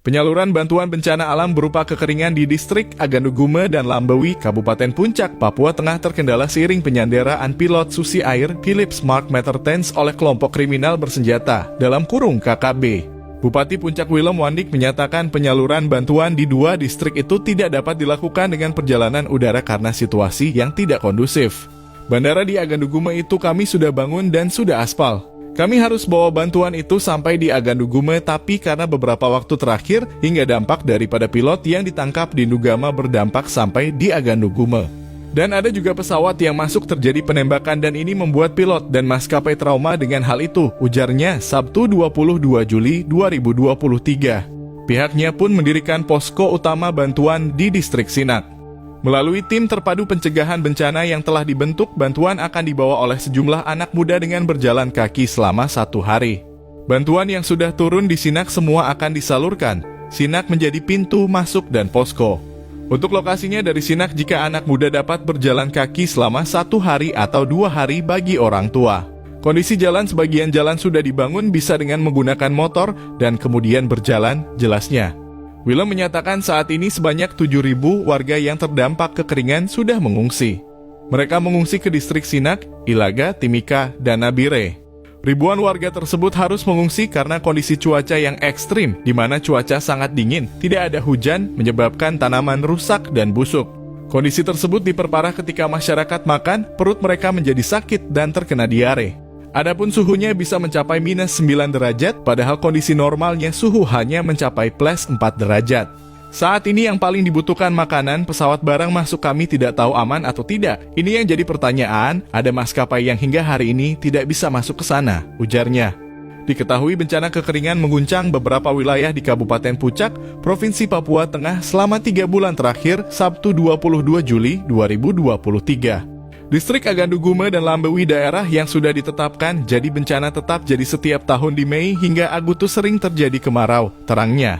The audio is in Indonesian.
Penyaluran bantuan bencana alam berupa kekeringan di distrik Aganugume dan Lambewi, Kabupaten Puncak, Papua Tengah terkendala seiring penyanderaan pilot Susi Air Philips Mark Mertens oleh kelompok kriminal bersenjata (KKB). Bupati Puncak Willem Wandik menyatakan penyaluran bantuan di dua distrik itu tidak dapat dilakukan dengan perjalanan udara karena situasi yang tidak kondusif. Bandara di Aganugume itu kami sudah bangun dan sudah aspal. Kami harus bawa bantuan itu sampai di Aganugume, tapi karena beberapa waktu terakhir hingga dampak daripada pilot yang ditangkap di Nugama berdampak sampai di Aganugume. Dan ada juga pesawat yang masuk terjadi penembakan dan ini membuat pilot dan maskapai trauma dengan hal itu, ujarnya Sabtu 22 Juli 2023. Pihaknya pun mendirikan posko utama bantuan di distrik Sinak. Melalui tim terpadu pencegahan bencana yang telah dibentuk, bantuan akan dibawa oleh sejumlah anak muda dengan berjalan kaki selama 1 hari. Bantuan yang sudah turun di Sinak semua akan disalurkan. Sinak menjadi pintu masuk dan posko. Untuk lokasinya dari Sinak jika anak muda dapat berjalan kaki selama 1 hari atau 2 hari bagi orang tua. Kondisi jalan sebagian jalan sudah dibangun bisa dengan menggunakan motor dan kemudian berjalan, jelasnya. Willem menyatakan saat ini sebanyak 7.000 warga yang terdampak kekeringan sudah mengungsi. Mereka mengungsi ke distrik Sinak, Ilaga, Timika, dan Nabire. Ribuan warga tersebut harus mengungsi karena kondisi cuaca yang ekstrim, di mana cuaca sangat dingin, tidak ada hujan, menyebabkan tanaman rusak dan busuk. Kondisi tersebut diperparah ketika masyarakat makan, perut mereka menjadi sakit dan terkena diare. Adapun suhunya bisa mencapai minus 9 derajat, padahal kondisi normalnya suhu hanya mencapai plus 4 derajat. Saat ini yang paling dibutuhkan makanan, pesawat barang masuk kami tidak tahu aman atau tidak. Ini yang jadi pertanyaan, ada maskapai yang hingga hari ini tidak bisa masuk ke sana, ujarnya. Diketahui bencana kekeringan mengguncang beberapa wilayah di Kabupaten Puncak, Provinsi Papua Tengah selama 3 bulan terakhir, Sabtu 22 Juli 2023. Distrik Aganugume dan Lambewi daerah yang sudah ditetapkan jadi bencana tetap jadi setiap tahun di Mei hingga Agustus sering terjadi kemarau, terangnya.